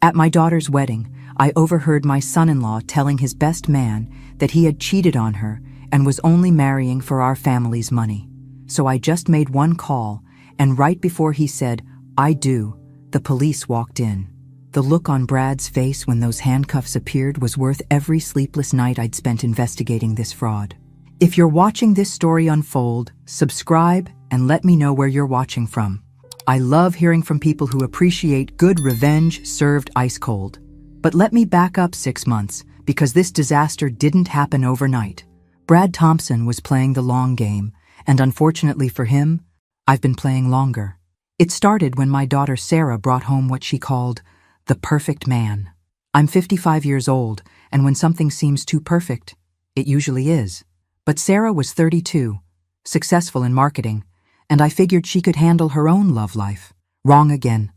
At my daughter's wedding, I overheard my son-in-law telling his best man that he had cheated on her and was only marrying for our family's money. So I just made one call, and right before he said, "I do," the police walked in. The look on Brad's face when those handcuffs appeared was worth every sleepless night I'd spent investigating this fraud. If you're watching this story unfold, subscribe and let me know where you're watching from. I love hearing from people who appreciate good revenge served ice cold. But let me back up 6 months, because this disaster didn't happen overnight. Brad Thompson was playing the long game, and unfortunately for him, I've been playing longer. It started when my daughter Sarah brought home what she called the perfect man. I'm 55 years old, and when something seems too perfect, it usually is. But Sarah was 32, successful in marketing, and I figured she could handle her own love life. Wrong again.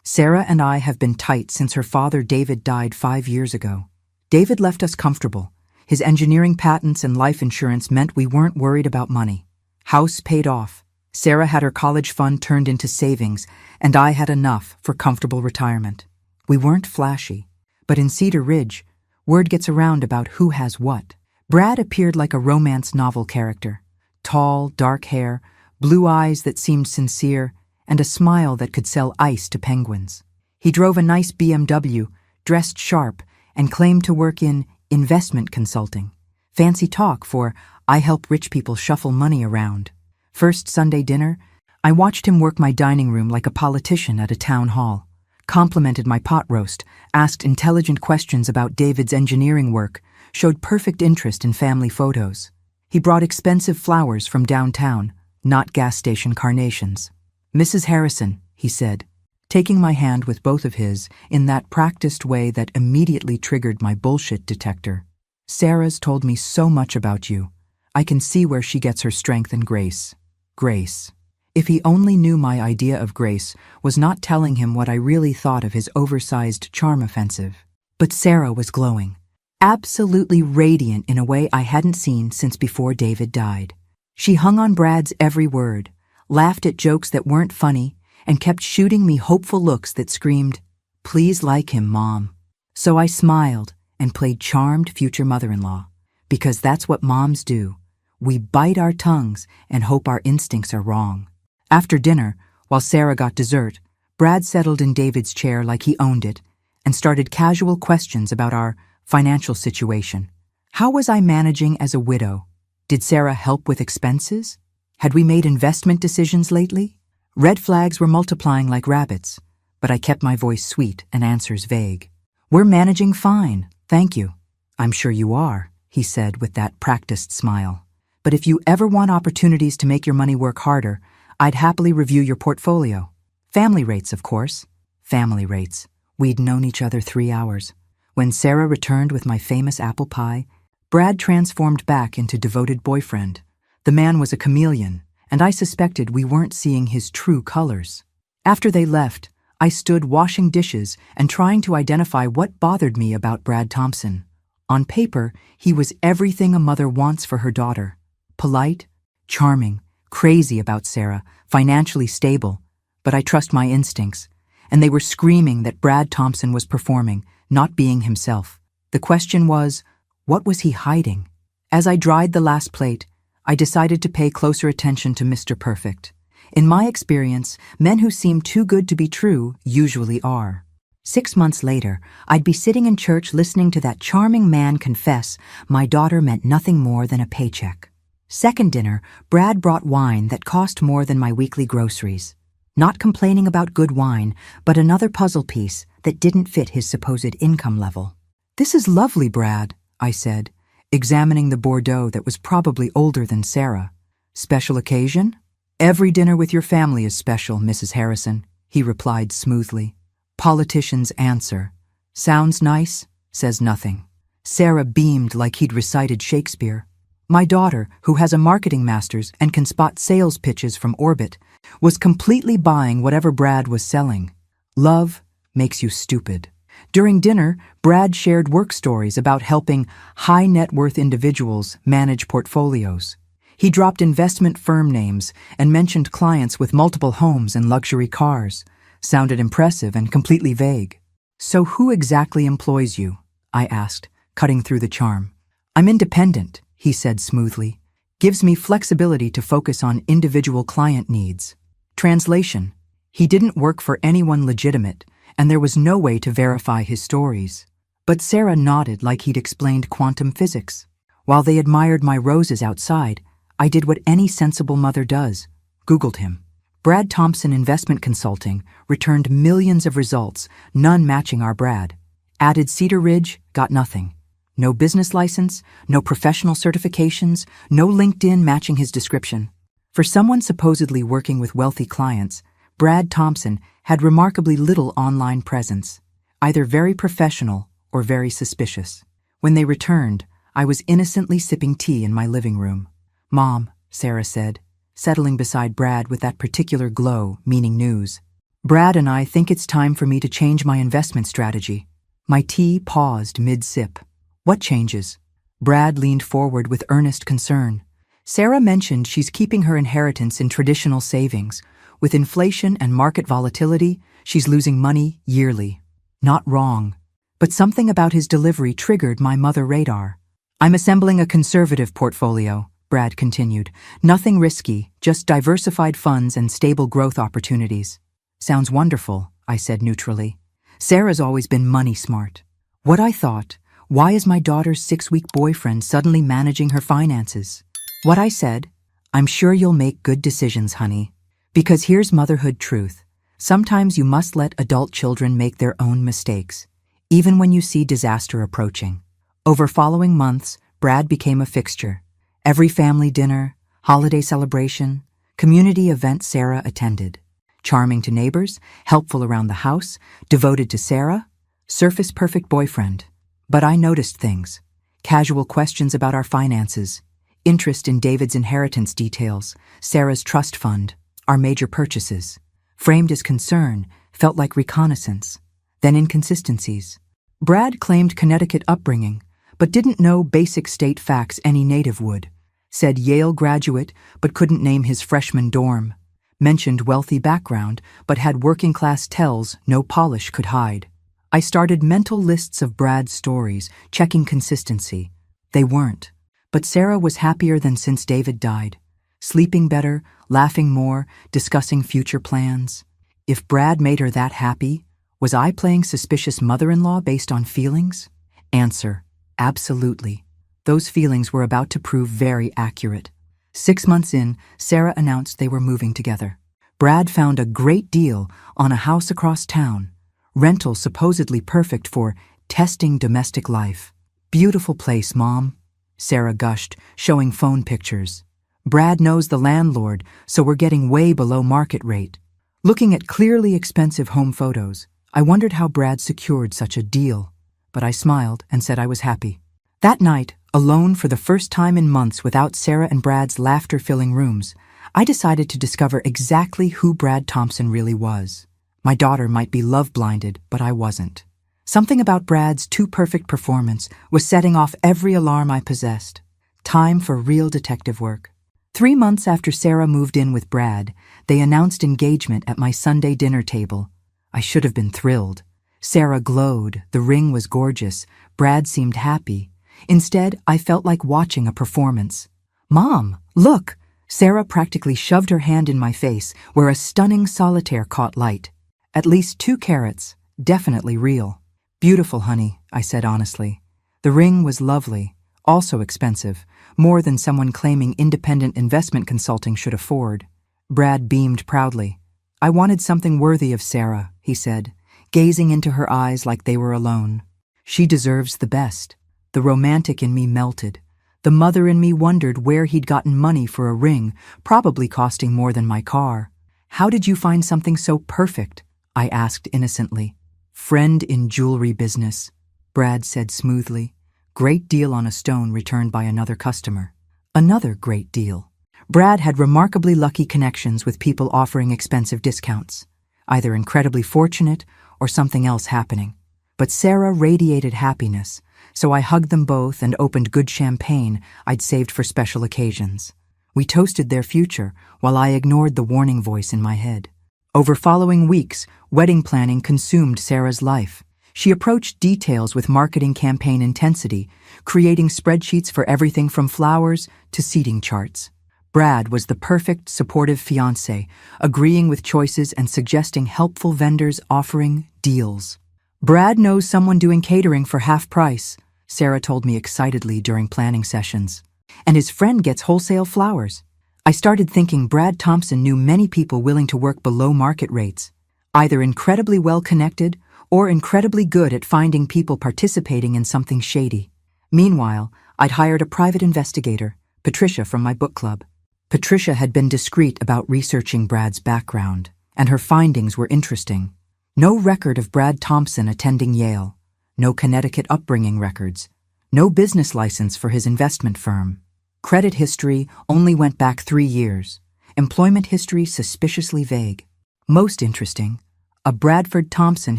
Sarah and I have been tight since her father David died 5 years ago. David left us comfortable. His engineering patents and life insurance meant we weren't worried about money. House paid off. Sarah had her college fund turned into savings, and I had enough for comfortable retirement. We weren't flashy, but in Cedar Ridge, word gets around about who has what. Brad appeared like a romance novel character. Tall, dark hair, blue eyes that seemed sincere, and a smile that could sell ice to penguins. He drove a nice BMW, dressed sharp, and claimed to work in investment consulting. Fancy talk for, I help rich people shuffle money around. First Sunday dinner, I watched him work my dining room like a politician at a town hall, complimented my pot roast, asked intelligent questions about David's engineering work, showed perfect interest in family photos. He brought expensive flowers from downtown, not gas station carnations. "Mrs. Harrison," he said, taking my hand with both of his in that practiced way that immediately triggered my bullshit detector. "Sarah's told me so much about you. I can see where she gets her strength and grace." Grace. If he only knew my idea of grace was not telling him what I really thought of his oversized charm offensive. But Sarah was glowing, absolutely radiant in a way I hadn't seen since before David died. She hung on Brad's every word, laughed at jokes that weren't funny, and kept shooting me hopeful looks that screamed, "Please like him, Mom." So I smiled and played charmed future mother-in-law, because that's what moms do. We bite our tongues and hope our instincts are wrong. After dinner, while Sarah got dessert, Brad settled in David's chair like he owned it and started casual questions about our financial situation. How was I managing as a widow? Did Sarah help with expenses? Had we made investment decisions lately? Red flags were multiplying like rabbits, but I kept my voice sweet and answers vague. "We're managing fine, thank you." "I'm sure you are," he said with that practiced smile. "But if you ever want opportunities to make your money work harder, I'd happily review your portfolio. Family rates, of course." Family rates. We'd known each other 3 hours. When Sarah returned with my famous apple pie, Brad transformed back into devoted boyfriend. The man was a chameleon, and I suspected we weren't seeing his true colors. After they left, I stood washing dishes and trying to identify what bothered me about Brad Thompson. On paper, he was everything a mother wants for her daughter. Polite, charming, crazy about Sarah, financially stable, but I trust my instincts, and they were screaming that Brad Thompson was performing, not being himself. The question was, what was he hiding? As I dried the last plate, I decided to pay closer attention to Mr. Perfect. In my experience, men who seem too good to be true usually are. 6 months later, I'd be sitting in church listening to that charming man confess my daughter meant nothing more than a paycheck. Second dinner, Brad brought wine that cost more than my weekly groceries. Not complaining about good wine, but another puzzle piece that didn't fit his supposed income level. "This is lovely, Brad," I said, examining the Bordeaux that was probably older than Sarah. "Special occasion?" "Every dinner with your family is special, Mrs. Harrison," he replied smoothly. Politicians answer. "Sounds nice," says nothing. Sarah beamed like he'd recited Shakespeare. My daughter, who has a marketing master's and can spot sales pitches from orbit, was completely buying whatever Brad was selling. Love makes you stupid. During dinner, Brad shared work stories about helping high-net-worth individuals manage portfolios. He dropped investment firm names and mentioned clients with multiple homes and luxury cars. Sounded impressive and completely vague. "So who exactly employs you?" I asked, cutting through the charm. "I'm independent," he said smoothly. "Gives me flexibility to focus on individual client needs." Translation: he didn't work for anyone legitimate, and there was no way to verify his stories. But Sarah nodded like he'd explained quantum physics. While they admired my roses outside, I did what any sensible mother does: Googled him. Brad Thompson Investment Consulting returned millions of results, none matching our Brad. Added Cedar Ridge, got nothing. No business license, no professional certifications, no LinkedIn matching his description. For someone supposedly working with wealthy clients, Brad Thompson had remarkably little online presence, either very professional or very suspicious. When they returned, I was innocently sipping tea in my living room. "Mom," Sarah said, settling beside Brad with that particular glow, meaning news. "Brad and I think it's time for me to change my investment strategy." My tea paused mid-sip. "What changes?" Brad leaned forward with earnest concern. "Sarah mentioned she's keeping her inheritance in traditional savings. With inflation and market volatility, she's losing money yearly." Not wrong. But something about his delivery triggered my mother radar. "I'm assembling a conservative portfolio," Brad continued. "Nothing risky, just diversified funds and stable growth opportunities." "Sounds wonderful," I said neutrally. Sarah's always been money smart. What I thought: why is my daughter's 6-week boyfriend suddenly managing her finances? What I said: "I'm sure you'll make good decisions, honey. Because here's motherhood truth. Sometimes you must let adult children make their own mistakes, even when you see disaster approaching." Over following months, Brad became a fixture. Every family dinner, holiday celebration, community event Sarah attended. Charming to neighbors, helpful around the house, devoted to Sarah, surface-perfect boyfriend. But I noticed things. Casual questions about our finances, interest in David's inheritance details, Sarah's trust fund, our major purchases. Framed as concern, felt like reconnaissance. Then inconsistencies. Brad claimed Connecticut upbringing, but didn't know basic state facts any native would. Said Yale graduate, but couldn't name his freshman dorm. Mentioned wealthy background, but had working-class tells no polish could hide. I started mental lists of Brad's stories, checking consistency. They weren't. But Sarah was happier than since David died. Sleeping better, laughing more, discussing future plans. If Brad made her that happy, was I playing suspicious mother-in-law based on feelings? Answer: absolutely. Those feelings were about to prove very accurate. 6 months in, Sarah announced they were moving together. Brad found a great deal on a house across town. Rental supposedly perfect for testing domestic life. "Beautiful place, Mom," Sarah gushed, showing phone pictures. "Brad knows the landlord, so we're getting way below market rate." Looking at clearly expensive home photos, I wondered how Brad secured such a deal. But I smiled and said I was happy. That night, alone for the first time in months without Sarah and Brad's laughter-filling rooms, I decided to discover exactly who Brad Thompson really was. My daughter might be love-blinded, but I wasn't. Something about Brad's too-perfect performance was setting off every alarm I possessed. Time for real detective work. 3 months after Sarah moved in with Brad, they announced engagement at my Sunday dinner table. I should have been thrilled. Sarah glowed, the ring was gorgeous, Brad seemed happy. Instead, I felt like watching a performance. "Mom, look!" Sarah practically shoved her hand in my face, where a stunning solitaire caught light. At least 2 carats, definitely real. "Beautiful, honey," I said honestly. The ring was lovely, also expensive, more than someone claiming independent investment consulting should afford. Brad beamed proudly. "I wanted something worthy of Sarah," he said, gazing into her eyes like they were alone. "She deserves the best." The romantic in me melted. The mother in me wondered where he'd gotten money for a ring, probably costing more than my car. "How did you find something so perfect?" I asked innocently. "Friend in jewelry business," Brad said smoothly. Great deal on a stone returned by another customer. Another great deal. Brad had remarkably lucky connections with people offering expensive discounts. Either incredibly fortunate or something else happening. But Sarah radiated happiness, so I hugged them both and opened good champagne I'd saved for special occasions. We toasted their future while I ignored the warning voice in my head. Over following weeks, wedding planning consumed Sarah's life. She approached details with marketing campaign intensity, creating spreadsheets for everything from flowers to seating charts. Brad was the perfect, supportive fiancé, agreeing with choices and suggesting helpful vendors offering deals. Brad knows someone doing catering for half price, Sarah told me excitedly during planning sessions. And his friend gets wholesale flowers. I started thinking Brad Thompson knew many people willing to work below market rates, either incredibly well connected or incredibly good at finding people participating in something shady. Meanwhile, I'd hired a private investigator, Patricia from my book club. Patricia had been discreet about researching Brad's background, and her findings were interesting. No record of Brad Thompson attending Yale, no Connecticut upbringing records, no business license for his investment firm. Credit history only went back 3 years. Employment history suspiciously vague. Most interesting, a Bradford Thompson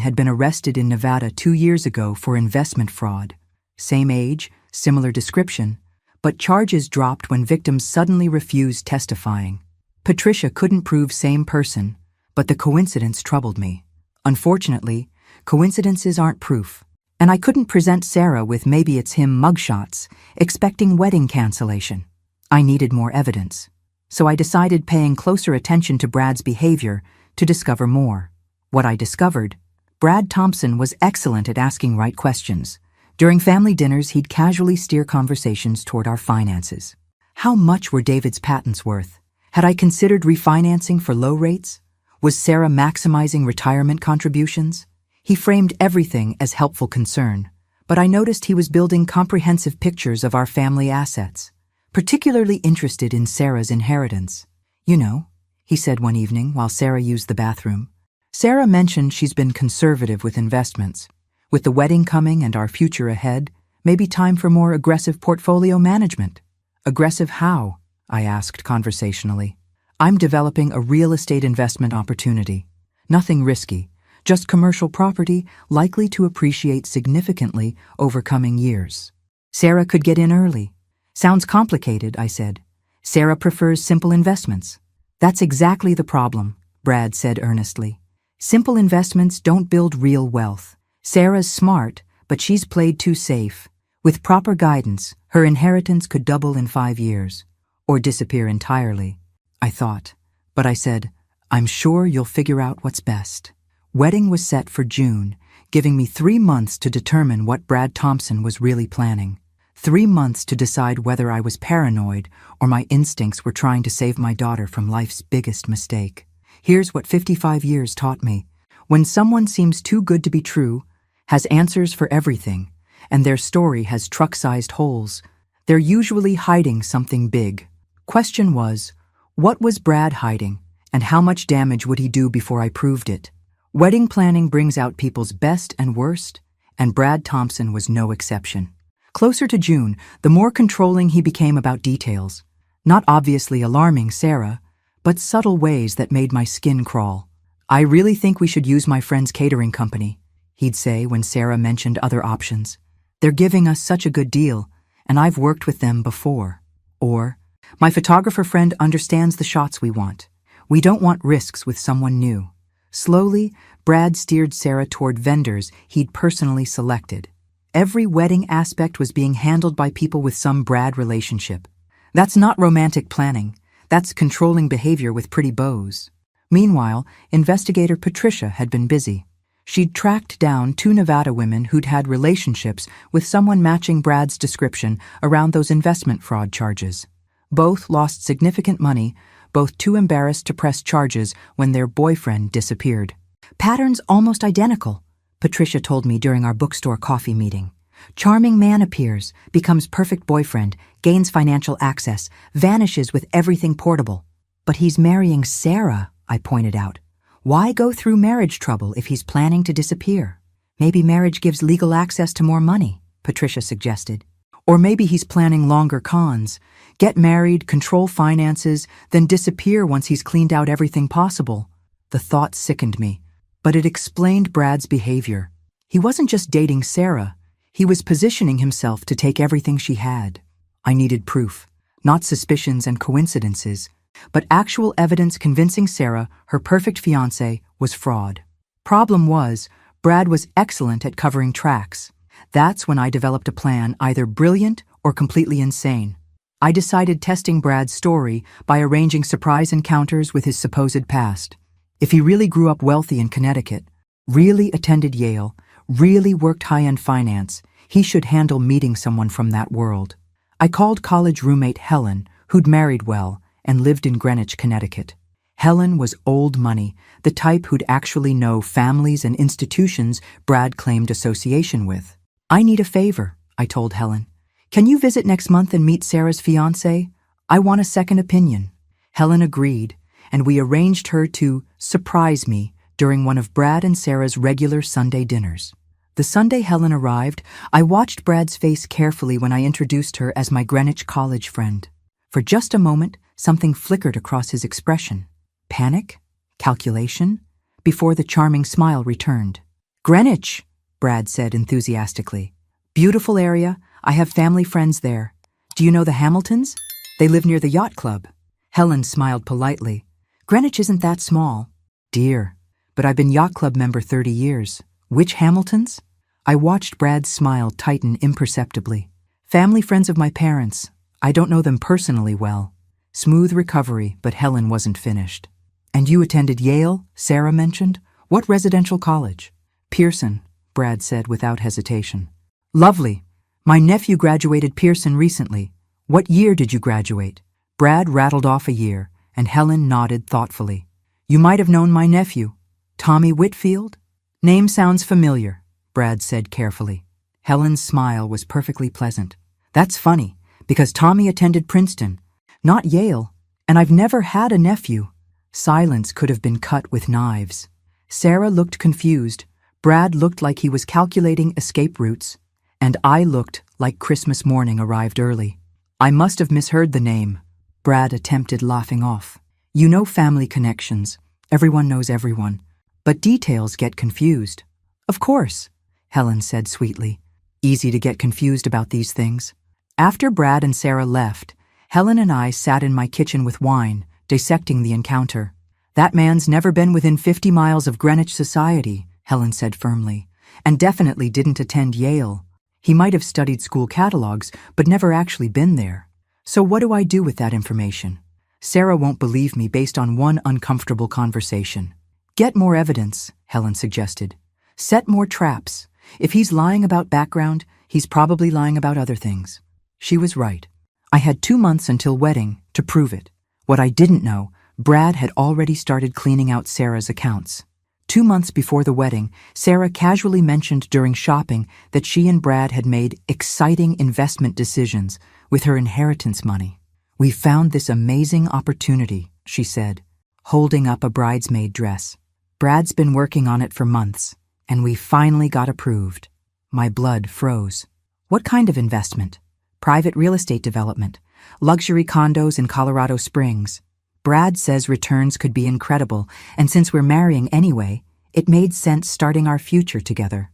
had been arrested in Nevada 2 years ago for investment fraud. Same age, similar description, but charges dropped when victims suddenly refused testifying. Patricia couldn't prove same person, but the coincidence troubled me. Unfortunately, coincidences aren't proof, and I couldn't present Sarah with maybe it's him mugshots, expecting wedding cancellation. I needed more evidence, so I decided paying closer attention to Brad's behavior to discover more. What I discovered, Brad Thompson was excellent at asking right questions. During family dinners, he'd casually steer conversations toward our finances. How much were David's patents worth? Had I considered refinancing for low rates? Was Sarah maximizing retirement contributions? He framed everything as helpful concern, but I noticed he was building comprehensive pictures of our family assets, particularly interested in Sarah's inheritance. You know, he said one evening while Sarah used the bathroom. Sarah mentioned she's been conservative with investments. With the wedding coming and our future ahead, maybe time for more aggressive portfolio management. Aggressive how? I asked conversationally. I'm developing a real estate investment opportunity. Nothing risky, just commercial property likely to appreciate significantly over coming years. Sarah could get in early. Sounds complicated, I said. Sarah prefers simple investments. That's exactly the problem, Brad said earnestly. Simple investments don't build real wealth. Sarah's smart, but she's played too safe. With proper guidance, her inheritance could double in 5 years. Or disappear entirely, I thought. But I said, I'm sure you'll figure out what's best. Wedding was set for June, giving me 3 months to determine what Brad Thompson was really planning. 3 months to decide whether I was paranoid or my instincts were trying to save my daughter from life's biggest mistake. Here's what 55 years taught me. When someone seems too good to be true, has answers for everything, and their story has truck-sized holes, they're usually hiding something big. Question was, what was Brad hiding, and how much damage would he do before I proved it? Wedding planning brings out people's best and worst, and Brad Thompson was no exception. Closer to June, the more controlling he became about details. Not obviously alarming Sarah, but subtle ways that made my skin crawl. I really think we should use my friend's catering company, he'd say when Sarah mentioned other options. They're giving us such a good deal, and I've worked with them before. Or, my photographer friend understands the shots we want. We don't want risks with someone new. Slowly, Brad steered Sarah toward vendors he'd personally selected. Every wedding aspect was being handled by people with some Brad relationship. That's not romantic planning. That's controlling behavior with pretty bows. Meanwhile, investigator Patricia had been busy. She'd tracked down 2 Nevada women who'd had relationships with someone matching Brad's description around those investment fraud charges. Both lost significant money, both too embarrassed to press charges when their boyfriend disappeared. Patterns almost identical, Patricia told me during our bookstore coffee meeting. Charming man appears, becomes perfect boyfriend, gains financial access, vanishes with everything portable. But he's marrying Sarah, I pointed out. Why go through marriage trouble if he's planning to disappear? Maybe marriage gives legal access to more money, Patricia suggested. Or maybe he's planning longer cons. Get married, control finances, then disappear once he's cleaned out everything possible. The thought sickened me, but it explained Brad's behavior. He wasn't just dating Sarah. He was positioning himself to take everything she had. I needed proof, not suspicions and coincidences, but actual evidence convincing Sarah her perfect fiancé was fraud. Problem was, Brad was excellent at covering tracks. That's when I developed a plan, either brilliant or completely insane. I decided testing Brad's story by arranging surprise encounters with his supposed past. If he really grew up wealthy in Connecticut, really attended Yale, really worked high-end finance, he should handle meeting someone from that world. I called college roommate Helen, who'd married well and lived in Greenwich, Connecticut. Helen was old money, the type who'd actually know families and institutions Brad claimed association with. "I need a favor," I told Helen. "Can you visit next month and meet Sarah's fiancé? I want a second opinion." Helen agreed, and we arranged her to surprise me during one of Brad and Sarah's regular Sunday dinners. The Sunday Helen arrived, I watched Brad's face carefully when I introduced her as my Greenwich college friend. For just a moment, something flickered across his expression. Panic? Calculation? Before the charming smile returned. "Greenwich," Brad said enthusiastically. "Beautiful area. I have family friends there. Do you know the Hamiltons? They live near the yacht club." Helen smiled politely. "Greenwich isn't that small." "Dear, but I've been yacht club member 30 years. Which Hamiltons?" I watched Brad's smile tighten imperceptibly. "Family friends of my parents. I don't know them personally well." Smooth recovery, but Helen wasn't finished. "And you attended Yale?" Sarah mentioned. "What residential college?" "Pearson," Brad said without hesitation. "Lovely. My nephew graduated Pearson recently. What year did you graduate?" Brad rattled off a year, and Helen nodded thoughtfully. "You might have known my nephew. Tommy Whitfield?" "Name sounds familiar," Brad said carefully. Helen's smile was perfectly pleasant. "That's funny, because Tommy attended Princeton, not Yale, and I've never had a nephew." Silence could have been cut with knives. Sarah looked confused, Brad looked like he was calculating escape routes, and I looked like Christmas morning arrived early. "I must have misheard the name," Brad attempted laughing off. "You know family connections. Everyone knows everyone. But details get confused." "Of course," Helen said sweetly. "Easy to get confused about these things." After Brad and Sarah left, Helen and I sat in my kitchen with wine, dissecting the encounter. "That man's never been within 50 miles of Greenwich society," Helen said firmly, "and definitely didn't attend Yale. He might have studied school catalogs, but never actually been there. So what do I do with that information? Sarah won't believe me based on one uncomfortable conversation." "Get more evidence," Helen suggested. "Set more traps. If he's lying about background, he's probably lying about other things." She was right. I had 2 months until wedding to prove it. What I didn't know, Brad had already started cleaning out Sarah's accounts. 2 months before the wedding, Sarah casually mentioned during shopping that she and Brad had made exciting investment decisions with her inheritance money. "We found this amazing opportunity," she said, holding up a bridesmaid dress. "Brad's been working on it for months, and we finally got approved." My blood froze. "What kind of investment?" "Private real estate development. Luxury condos in Colorado Springs. Brad says returns could be incredible, and since we're marrying anyway, it made sense starting our future together."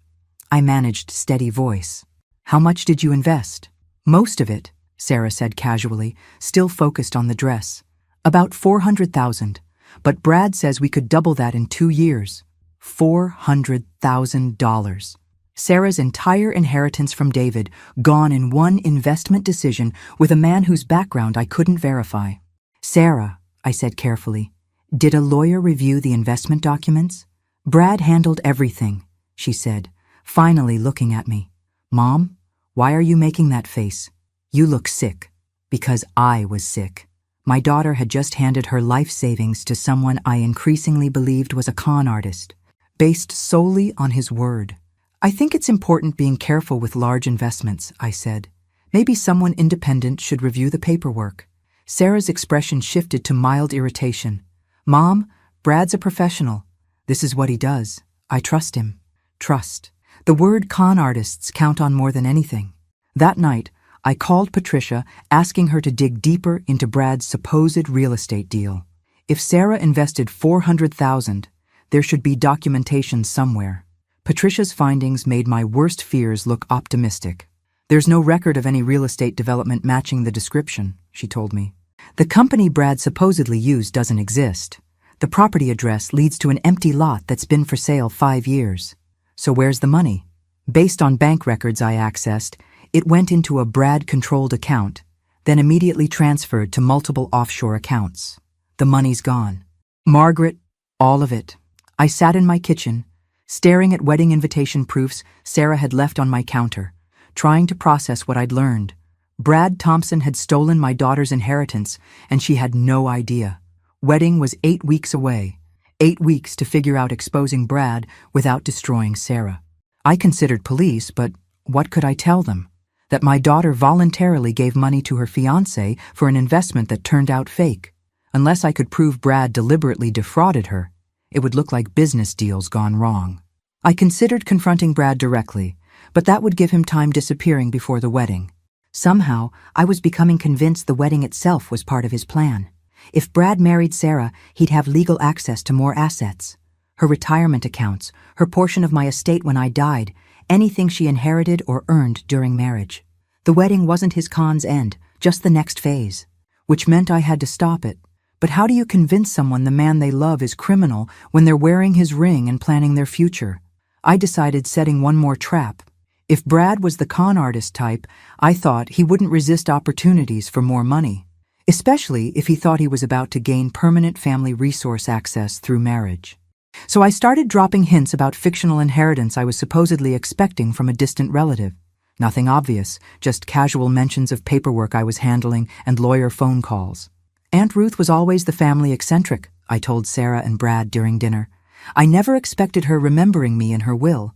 I managed steady voice. "How much did you invest?" "Most of it," Sarah said casually, still focused on the dress. "About $400,000. But Brad says we could double that in 2 years. $400,000. Sarah's entire inheritance from David gone in one investment decision with a man whose background I couldn't verify. "Sarah," I said carefully, "did a lawyer review the investment documents?" "Brad handled everything," she said, finally looking at me. "Mom, why are you making that face? You look sick." Because I was sick. My daughter had just handed her life savings to someone I increasingly believed was a con artist, based solely on his word. "I think it's important being careful with large investments," I said. "Maybe someone independent should review the paperwork." Sarah's expression shifted to mild irritation. "Mom, Brad's a professional. This is what he does. I trust him." Trust. The word con artists count on more than anything. That night, I called Patricia, asking her to dig deeper into Brad's supposed real estate deal. If Sarah invested $400,000, there should be documentation somewhere. Patricia's findings made my worst fears look optimistic. "There's no record of any real estate development matching the description," she told me. "The company Brad supposedly used doesn't exist. The property address leads to an empty lot that's been for sale 5 years. So where's the money? Based on bank records I accessed, it went into a Brad-controlled account, then immediately transferred to multiple offshore accounts. The money's gone. Margaret, all of it. I sat in my kitchen, staring at wedding invitation proofs Sarah had left on my counter, trying to process what I'd learned. Brad Thompson had stolen my daughter's inheritance, and she had no idea. Wedding was 8 weeks away. 8 weeks to figure out exposing Brad without destroying Sarah. I considered police, but what could I tell them? That my daughter voluntarily gave money to her fiancé for an investment that turned out fake. Unless I could prove Brad deliberately defrauded her, it would look like business deals gone wrong. I considered confronting Brad directly, but that would give him time disappearing before the wedding. Somehow, I was becoming convinced the wedding itself was part of his plan. If Brad married Sarah, he'd have legal access to more assets. Her retirement accounts, her portion of my estate when I died, anything she inherited or earned during marriage. The wedding wasn't his con's end, just the next phase, which meant I had to stop it. But how do you convince someone the man they love is criminal when they're wearing his ring and planning their future? I decided setting one more trap. If Brad was the con artist type, I thought he wouldn't resist opportunities for more money, especially if he thought he was about to gain permanent family resource access through marriage. So I started dropping hints about fictional inheritance I was supposedly expecting from a distant relative. Nothing obvious, just casual mentions of paperwork I was handling and lawyer phone calls. Aunt Ruth was always the family eccentric, I told Sarah and Brad during dinner. I never expected her remembering me in her will.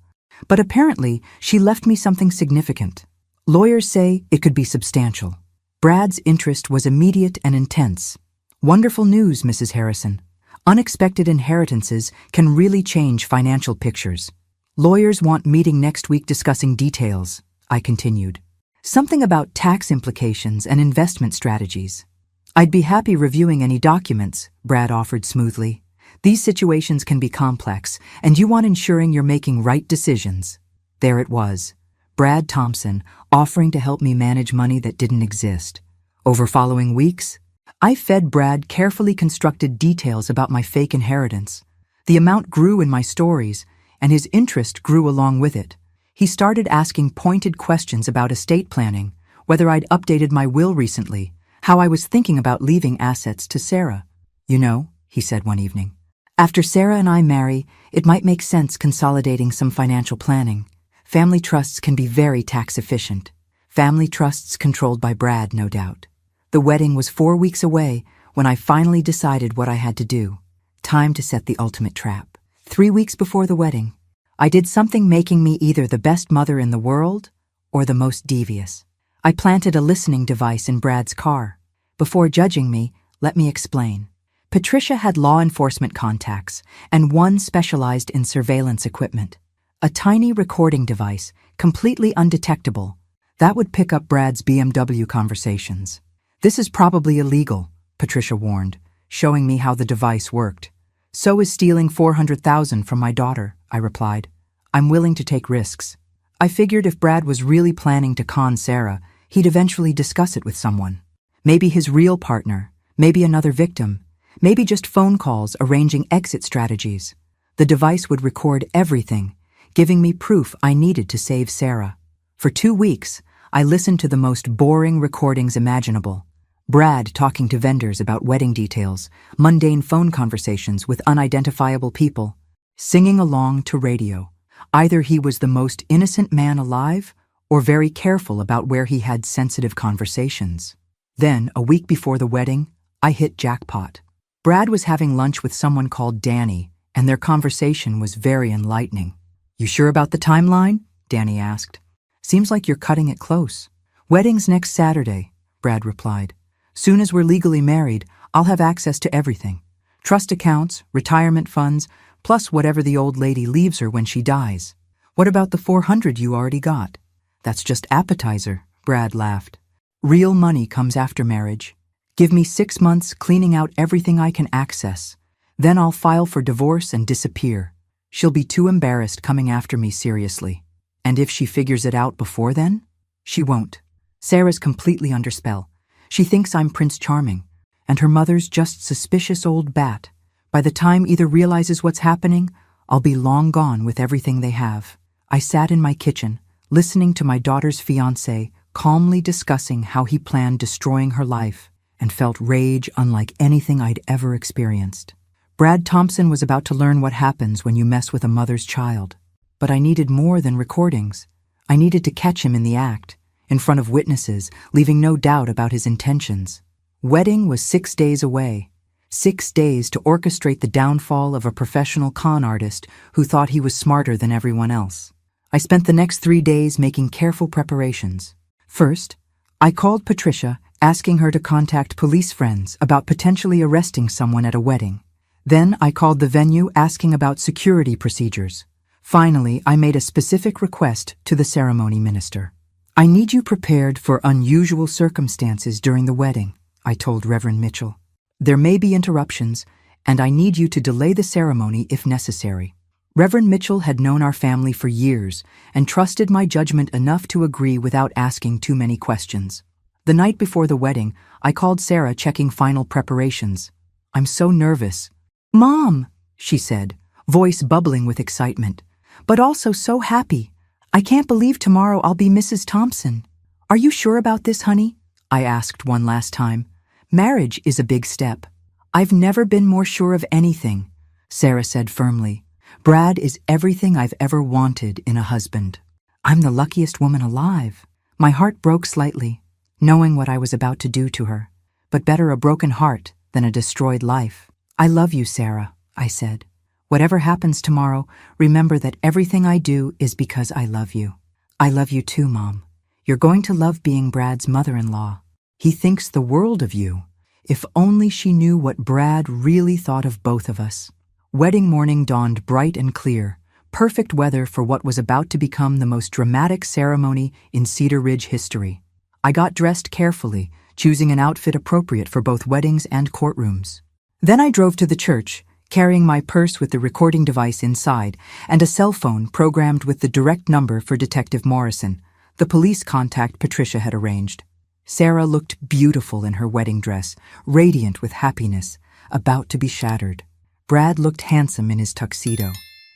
But apparently, she left me something significant. Lawyers say it could be substantial. Brad's interest was immediate and intense. Wonderful news, Mrs. Harrison. Unexpected inheritances can really change financial pictures. Lawyers want meeting next week discussing details, I continued. Something about tax implications and investment strategies. I'd be happy reviewing any documents, Brad offered smoothly. These situations can be complex, and you want ensuring you're making right decisions. There it was. Brad Thompson offering to help me manage money that didn't exist. Over following weeks, I fed Brad carefully constructed details about my fake inheritance. The amount grew in my stories, and his interest grew along with it. He started asking pointed questions about estate planning, whether I'd updated my will recently, how I was thinking about leaving assets to Sarah. You know, he said one evening, after Sarah and I marry, it might make sense consolidating some financial planning. Family trusts can be very tax efficient. Family trusts controlled by Brad, no doubt. The wedding was 4 weeks away when I finally decided what I had to do. Time to set the ultimate trap. 3 weeks before the wedding, I did something making me either the best mother in the world or the most devious. I planted a listening device in Brad's car. Before judging me, let me explain. Patricia had law enforcement contacts, and one specialized in surveillance equipment. A tiny recording device, completely undetectable, that would pick up Brad's BMW conversations. This is probably illegal, Patricia warned, showing me how the device worked. So is stealing $400,000 from my daughter, I replied. I'm willing to take risks. I figured if Brad was really planning to con Sarah, he'd eventually discuss it with someone. Maybe his real partner, maybe another victim, maybe just phone calls arranging exit strategies. The device would record everything, giving me proof I needed to save Sarah. For 2 weeks, I listened to the most boring recordings imaginable. Brad talking to vendors about wedding details, mundane phone conversations with unidentifiable people, singing along to radio. Either he was the most innocent man alive, or very careful about where he had sensitive conversations. Then, a week before the wedding, I hit jackpot. Brad was having lunch with someone called Danny, and their conversation was very enlightening. You sure about the timeline? Danny asked. Seems like you're cutting it close. Wedding's next Saturday, Brad replied. Soon as we're legally married, I'll have access to everything. Trust accounts, retirement funds, plus whatever the old lady leaves her when she dies. What about the $400 you already got? That's just appetizer, Brad laughed. Real money comes after marriage. Give me 6 months cleaning out everything I can access. Then I'll file for divorce and disappear. She'll be too embarrassed coming after me seriously. And if she figures it out before then? She won't. Sarah's completely under spell. She thinks I'm Prince Charming, and her mother's just suspicious old bat. By the time either realizes what's happening, I'll be long gone with everything they have. I sat in my kitchen, listening to my daughter's fiancé calmly discussing how he planned destroying her life, and felt rage unlike anything I'd ever experienced. Brad Thompson was about to learn what happens when you mess with a mother's child. But I needed more than recordings. I needed to catch him in the act, in front of witnesses, leaving no doubt about his intentions. Wedding was 6 days away. 6 days to orchestrate the downfall of a professional con artist who thought he was smarter than everyone else. I spent the next 3 days making careful preparations. First, I called Patricia, asking her to contact police friends about potentially arresting someone at a wedding. Then I called the venue asking about security procedures. Finally, I made a specific request to the ceremony minister. I need you prepared for unusual circumstances during the wedding, I told Reverend Mitchell. There may be interruptions, and I need you to delay the ceremony if necessary. Reverend Mitchell had known our family for years and trusted my judgment enough to agree without asking too many questions. The night before the wedding, I called Sarah checking final preparations. I'm so nervous. Mom, she said, voice bubbling with excitement, but also so happy. I can't believe tomorrow I'll be Mrs. Thompson. Are you sure about this, honey? I asked one last time. Marriage is a big step. I've never been more sure of anything, Sarah said firmly. Brad is everything I've ever wanted in a husband. I'm the luckiest woman alive. My heart broke slightly, knowing what I was about to do to her. But better a broken heart than a destroyed life. I love you, Sarah, I said. Whatever happens tomorrow, remember that everything I do is because I love you. I love you too, Mom. You're going to love being Brad's mother-in-law. He thinks the world of you. If only she knew what Brad really thought of both of us. Wedding morning dawned bright and clear, perfect weather for what was about to become the most dramatic ceremony in Cedar Ridge history. I got dressed carefully, choosing an outfit appropriate for both weddings and courtrooms. Then I drove to the church, carrying my purse with the recording device inside and a cell phone programmed with the direct number for Detective Morrison, the police contact Patricia had arranged. Sarah looked beautiful in her wedding dress, radiant with happiness, about to be shattered. Brad looked handsome in his tuxedo,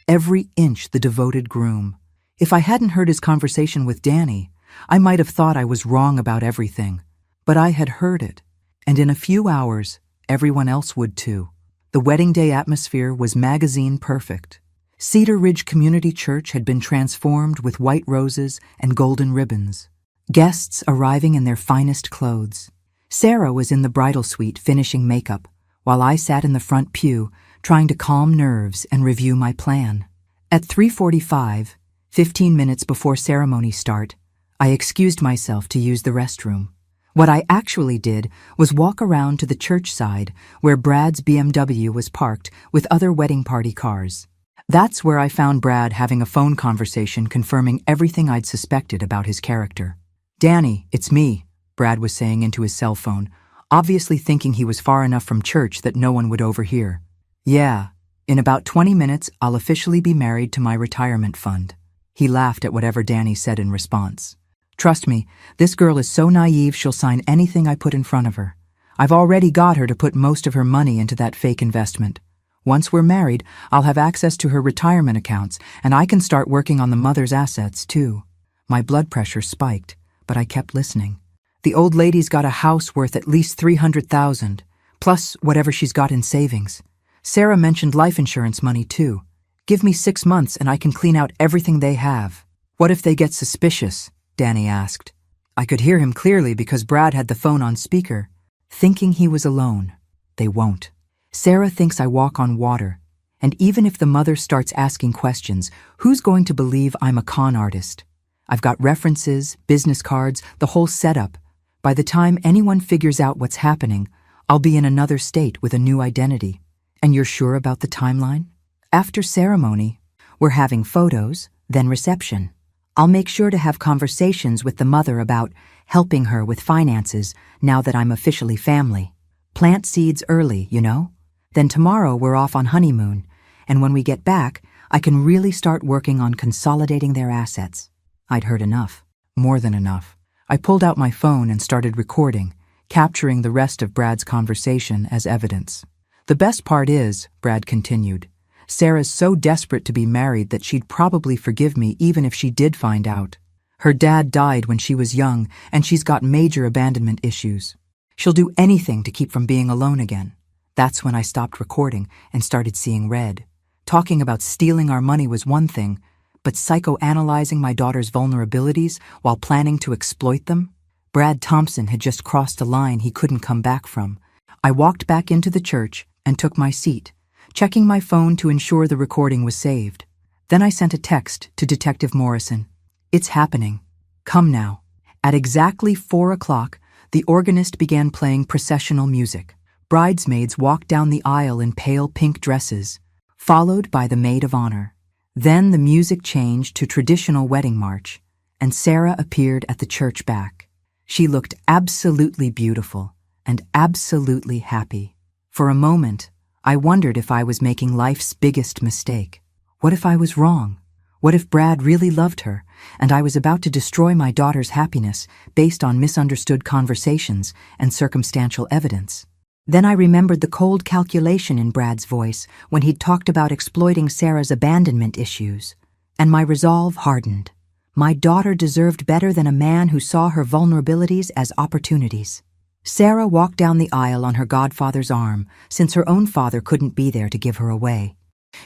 every inch the devoted groom. If I hadn't heard his conversation with Danny, I might have thought I was wrong about everything. But I had heard it, and in a few hours, everyone else would too. The wedding day atmosphere was magazine perfect. Cedar Ridge Community Church had been transformed with white roses and golden ribbons. Guests arriving in their finest clothes. Sarah was in the bridal suite finishing makeup, while I sat in the front pew, trying to calm nerves and review my plan. At 3:45, 15 minutes before ceremony start, I excused myself to use the restroom. What I actually did was walk around to the church side where Brad's BMW was parked with other wedding party cars. That's where I found Brad having a phone conversation confirming everything I'd suspected about his character. Danny, it's me, Brad was saying into his cell phone, obviously thinking he was far enough from church that no one would overhear. Yeah, in about 20 minutes I'll officially be married to my retirement fund. He laughed at whatever Danny said in response. Trust me, this girl is so naive she'll sign anything I put in front of her. I've already got her to put most of her money into that fake investment. Once we're married, I'll have access to her retirement accounts, and I can start working on the mother's assets too. My blood pressure spiked, but I kept listening. The old lady's got a house worth at least $300,000, plus whatever she's got in savings. Sarah mentioned life insurance money too. Give me 6 months and I can clean out everything they have. What if they get suspicious? Danny asked. I could hear him clearly because Brad had the phone on speaker, thinking he was alone. They won't. Sarah thinks I walk on water, and even if the mother starts asking questions, who's going to believe I'm a con artist? I've got references, business cards, the whole setup. By the time anyone figures out what's happening, I'll be in another state with a new identity. And you're sure about the timeline? After ceremony, we're having photos, then reception. I'll make sure to have conversations with the mother about helping her with finances now that I'm officially family. Plant seeds early, you know? Then tomorrow we're off on honeymoon, and when we get back, I can really start working on consolidating their assets. I'd heard enough, more than enough. I pulled out my phone and started recording, capturing the rest of Brad's conversation as evidence. The best part is, Brad continued, Sarah's so desperate to be married that she'd probably forgive me even if she did find out. Her dad died when she was young, and she's got major abandonment issues. She'll do anything to keep from being alone again. That's when I stopped recording and started seeing red. Talking about stealing our money was one thing, but psychoanalyzing my daughter's vulnerabilities while planning to exploit them? Brad Thompson had just crossed a line he couldn't come back from. I walked back into the church and took my seat, checking my phone to ensure the recording was saved. Then I sent a text to Detective Morrison. "It's happening. Come now." At exactly 4 o'clock, the organist began playing processional music. Bridesmaids walked down the aisle in pale pink dresses, followed by the maid of honor. Then the music changed to traditional wedding march, and Sarah appeared at the church back. She looked absolutely beautiful and absolutely happy. For a moment, I wondered if I was making life's biggest mistake. What if I was wrong? What if Brad really loved her, and I was about to destroy my daughter's happiness based on misunderstood conversations and circumstantial evidence? Then I remembered the cold calculation in Brad's voice when he'd talked about exploiting Sarah's abandonment issues, and my resolve hardened. My daughter deserved better than a man who saw her vulnerabilities as opportunities. Sarah walked down the aisle on her godfather's arm, since her own father couldn't be there to give her away.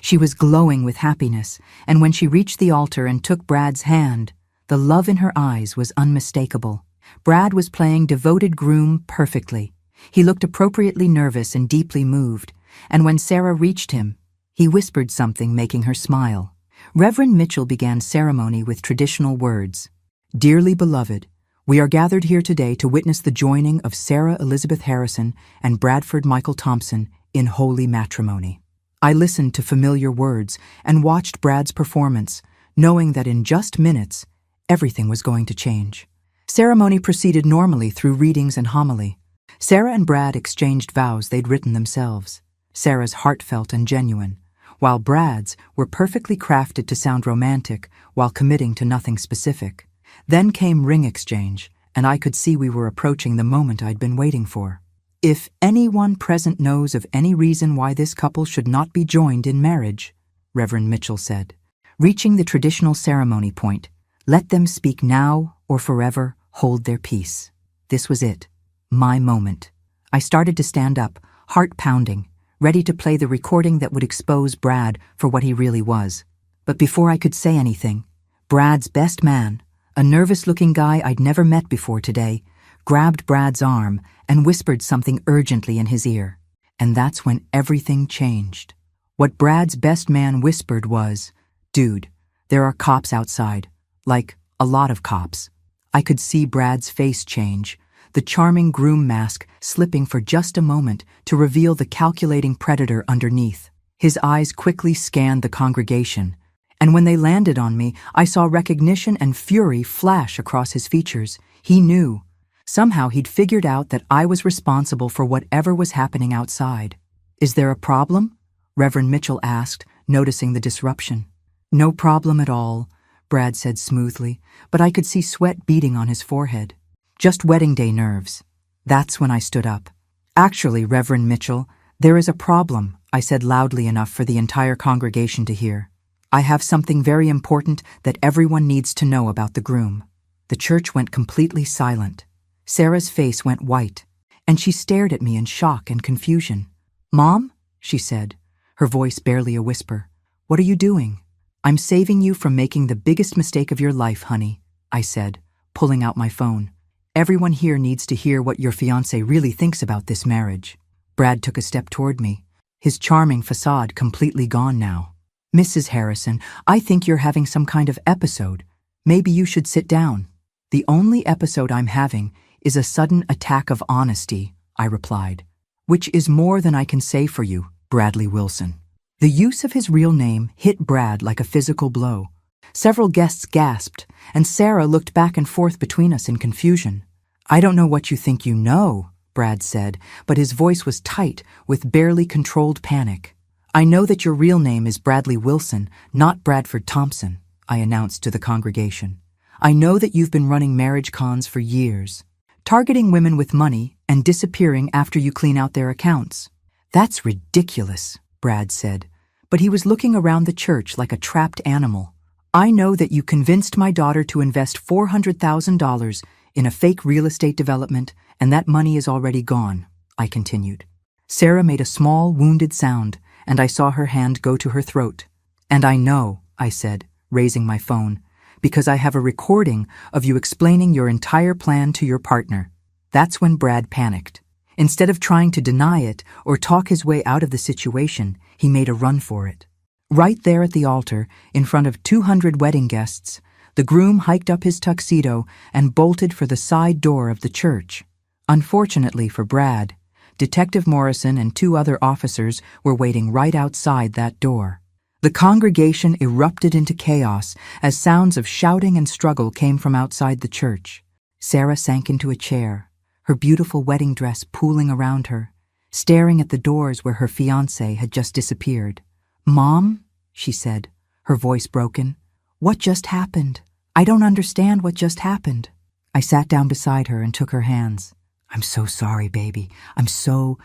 She was glowing with happiness, and when she reached the altar and took Brad's hand, the love in her eyes was unmistakable. Brad was playing devoted groom perfectly. He looked appropriately nervous and deeply moved, and when Sarah reached him, he whispered something, making her smile. Reverend Mitchell began ceremony with traditional words. "Dearly beloved, we are gathered here today to witness the joining of Sarah Elizabeth Harrison and Bradford Michael Thompson in holy matrimony." I listened to familiar words and watched Brad's performance, knowing that in just minutes, everything was going to change. Ceremony proceeded normally through readings and homily. Sarah and Brad exchanged vows they'd written themselves. Sarah's heartfelt and genuine, while Brad's were perfectly crafted to sound romantic while committing to nothing specific. Then came ring exchange, and I could see we were approaching the moment I'd been waiting for. "If anyone present knows of any reason why this couple should not be joined in marriage," Reverend Mitchell said, reaching the traditional ceremony point, "let them speak now or forever hold their peace." This was it. My moment. I started to stand up, heart pounding, ready to play the recording that would expose Brad for what he really was. But before I could say anything, Brad's best man, a nervous-looking guy I'd never met before today, grabbed Brad's arm and whispered something urgently in his ear. And that's when everything changed. What Brad's best man whispered was, "Dude, there are cops outside. Like, a lot of cops." I could see Brad's face change, the charming groom mask slipping for just a moment to reveal the calculating predator underneath. His eyes quickly scanned the congregation, and when they landed on me, I saw recognition and fury flash across his features. He knew. Somehow he'd figured out that I was responsible for whatever was happening outside. "Is there a problem?" Reverend Mitchell asked, noticing the disruption. "No problem at all," Brad said smoothly, but I could see sweat beading on his forehead. "Just wedding day nerves." That's when I stood up. "Actually, Reverend Mitchell, there is a problem," I said loudly enough for the entire congregation to hear. "I have something very important that everyone needs to know about the groom." The church went completely silent. Sarah's face went white, and she stared at me in shock and confusion. "Mom?" she said, her voice barely a whisper. "What are you doing?" "I'm saving you from making the biggest mistake of your life, honey," I said, pulling out my phone. "Everyone here needs to hear what your fiancé really thinks about this marriage." Brad took a step toward me, his charming facade completely gone now. "Mrs. Harrison, I think you're having some kind of episode. Maybe you should sit down." "The only episode I'm having is a sudden attack of honesty," I replied. "Which is more than I can say for you, Bradley Wilson." The use of his real name hit Brad like a physical blow. Several guests gasped, and Sarah looked back and forth between us in confusion. "I don't know what you think you know," Brad said, but his voice was tight with barely controlled panic. "I know that your real name is Bradley Wilson, not Bradford Thompson," I announced to the congregation. "I know that you've been running marriage cons for years, targeting women with money and disappearing after you clean out their accounts." "That's ridiculous," Brad said, but he was looking around the church like a trapped animal. I know that you convinced my daughter to invest $400,000 in a fake real estate development, and that money is already gone, I continued. Sarah made a small, wounded sound, and I saw her hand go to her throat. And I know, I said, raising my phone, because I have a recording of you explaining your entire plan to your partner. That's when Brad panicked. Instead of trying to deny it or talk his way out of the situation, he made a run for it. Right there at the altar, in front of 200 wedding guests, the groom hiked up his tuxedo and bolted for the side door of the church. Unfortunately for Brad, Detective Morrison and 2 other officers were waiting right outside that door. The congregation erupted into chaos as sounds of shouting and struggle came from outside the church. Sarah sank into a chair, her beautiful wedding dress pooling around her, staring at the doors where her fiancé had just disappeared. "Mom," she said, her voice broken, "what just happened? I don't understand what just happened." I sat down beside her and took her hands. "I'm so sorry, baby. I'm so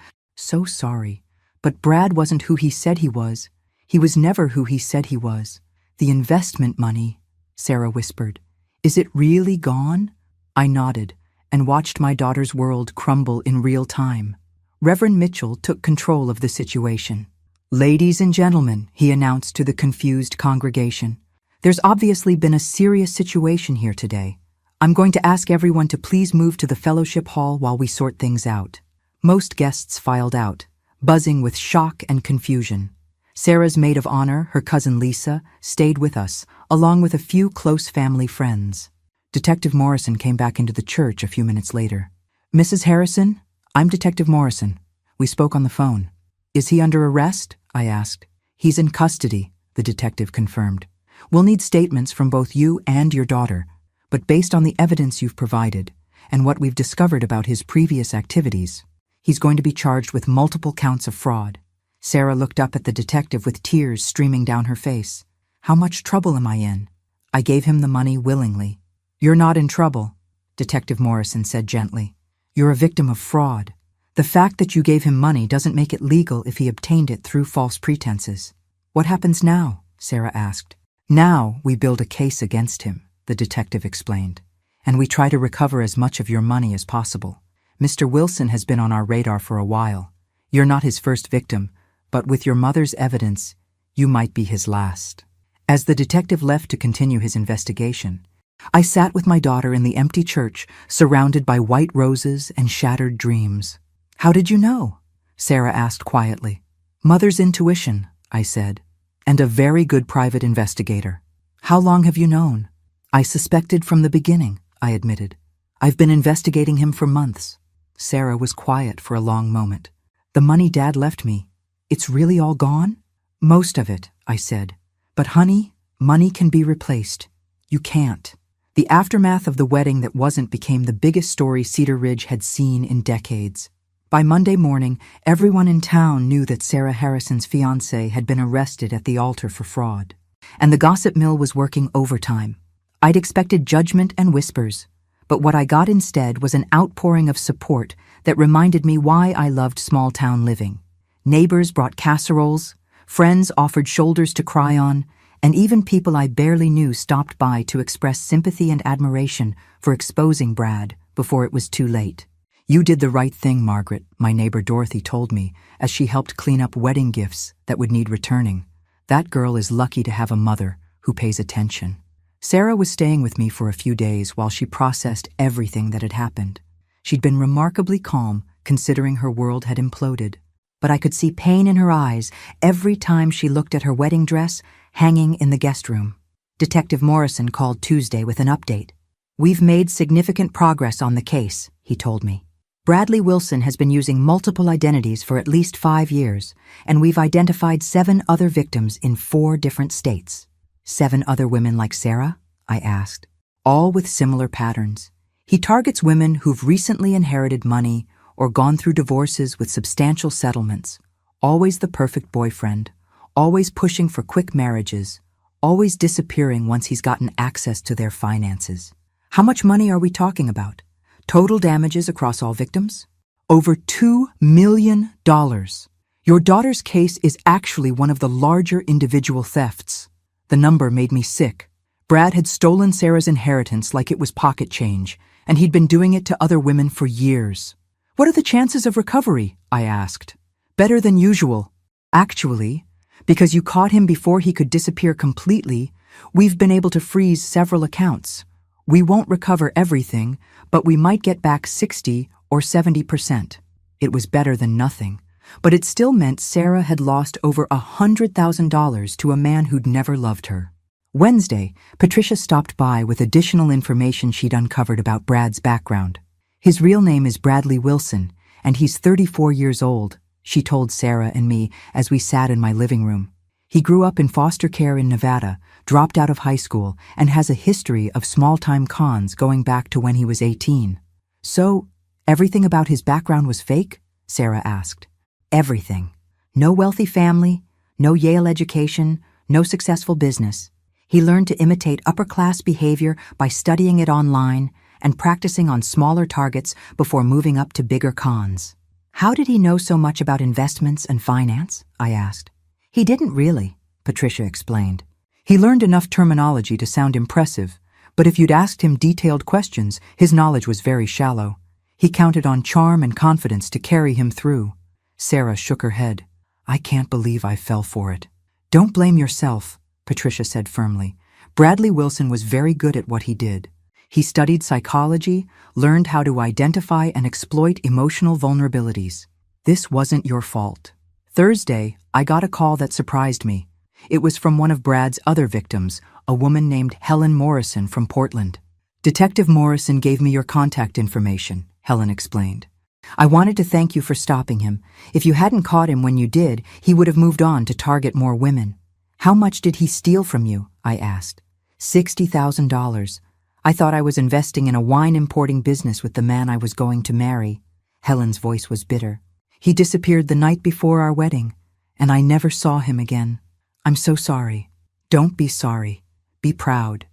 sorry. But Brad wasn't who he said he was. He was never who he said he was. The investment money," Sarah whispered. "Is it really gone?" I nodded and watched my daughter's world crumble in real time. Reverend Mitchell took control of the situation. "Ladies and gentlemen," he announced to the confused congregation, "there's obviously been a serious situation here today. I'm going to ask everyone to please move to the fellowship hall while we sort things out." Most guests filed out, buzzing with shock and confusion. Sarah's maid of honor, her cousin Lisa, stayed with us, along with a few close family friends. Detective Morrison came back into the church a few minutes later. "Mrs. Harrison, I'm Detective Morrison. We spoke on the phone." "Is he under arrest?" I asked. "He's in custody," the detective confirmed. "We'll need statements from both you and your daughter, but based on the evidence you've provided and what we've discovered about his previous activities, he's going to be charged with multiple counts of fraud." Sarah looked up at the detective with tears streaming down her face. "How much trouble am I in?" "I gave him the money willingly." "You're not in trouble," Detective Morrison said gently. "You're a victim of fraud. The fact that you gave him money doesn't make it legal if he obtained it through false pretenses." "What happens now?" Sarah asked. "Now we build a case against him," the detective explained, "and we try to recover as much of your money as possible. Mr. Wilson has been on our radar for a while. You're not his first victim, but with your mother's evidence, you might be his last." As the detective left to continue his investigation, I sat with my daughter in the empty church, surrounded by white roses and shattered dreams. "How did you know?" Sarah asked quietly. "Mother's intuition," I said, "and a very good private investigator." "How long have you known?" "I suspected from the beginning," I admitted. "I've been investigating him for months." Sarah was quiet for a long moment. "The money Dad left me, it's really all gone?" "Most of it," I said. "But honey, money can be replaced. You can't." The aftermath of the wedding that wasn't became the biggest story Cedar Ridge had seen in decades. By Monday morning, everyone in town knew that Sarah Harrison's fiancé had been arrested at the altar for fraud, and the gossip mill was working overtime. I'd expected judgment and whispers, but what I got instead was an outpouring of support that reminded me why I loved small-town living. Neighbors brought casseroles, friends offered shoulders to cry on, and even people I barely knew stopped by to express sympathy and admiration for exposing Brad before it was too late. "You did the right thing, Margaret," my neighbor Dorothy told me as she helped clean up wedding gifts that would need returning. "That girl is lucky to have a mother who pays attention." Sarah was staying with me for a few days while she processed everything that had happened. She'd been remarkably calm, considering her world had imploded. But I could see pain in her eyes every time she looked at her wedding dress hanging in the guest room. Detective Morrison called Tuesday with an update. "We've made significant progress on the case," he told me. "Bradley Wilson has been using multiple identities for at least 5 years, and we've identified 7 other victims in 4 different states." "7 other women like Sarah?" I asked. "All with similar patterns. He targets women who've recently inherited money or gone through divorces with substantial settlements. Always the perfect boyfriend, always pushing for quick marriages, always disappearing once he's gotten access to their finances." "How much money are we talking about? Total damages across all victims?" "Over $2 million. Your daughter's case is actually one of the larger individual thefts. The number made me sick. Brad had stolen Sarah's inheritance like it was pocket change, and he'd been doing it to other women for years. What are the chances of recovery? I asked. Better than usual. Actually, because you caught him before he could disappear completely, we've been able to freeze several accounts. We won't recover everything, but we might get back 60 or 70%. It was better than nothing, but it still meant Sarah had lost over $100,000 to a man who'd never loved her. Wednesday, Patricia stopped by with additional information she'd uncovered about Brad's background. His real name is Bradley Wilson, and he's 34 years old, she told Sarah and me as we sat in my living room. He grew up in foster care in Nevada, dropped out of high school, and has a history of small-time cons going back to when he was 18. So, everything about his background was fake? Sarah asked. Everything. No wealthy family, no Yale education, no successful business. He learned to imitate upper-class behavior by studying it online and practicing on smaller targets before moving up to bigger cons. How did he know so much about investments and finance? I asked. He didn't really, Patricia explained. He learned enough terminology to sound impressive, but if you'd asked him detailed questions, his knowledge was very shallow. He counted on charm and confidence to carry him through. Sarah shook her head. I can't believe I fell for it. Don't blame yourself, Patricia said firmly. Bradley Wilson was very good at what he did. He studied psychology, learned how to identify and exploit emotional vulnerabilities. This wasn't your fault. Thursday, I got a call that surprised me. It was from one of Brad's other victims, a woman named Helen Morrison from Portland. Detective Morrison gave me your contact information, Helen explained. I wanted to thank you for stopping him. If you hadn't caught him when you did, he would have moved on to target more women. How much did he steal from you? I asked. $60,000. I thought I was investing in a wine importing business with the man I was going to marry. Helen's voice was bitter. He disappeared the night before our wedding, and I never saw him again. I'm so sorry. Don't be sorry. Be proud.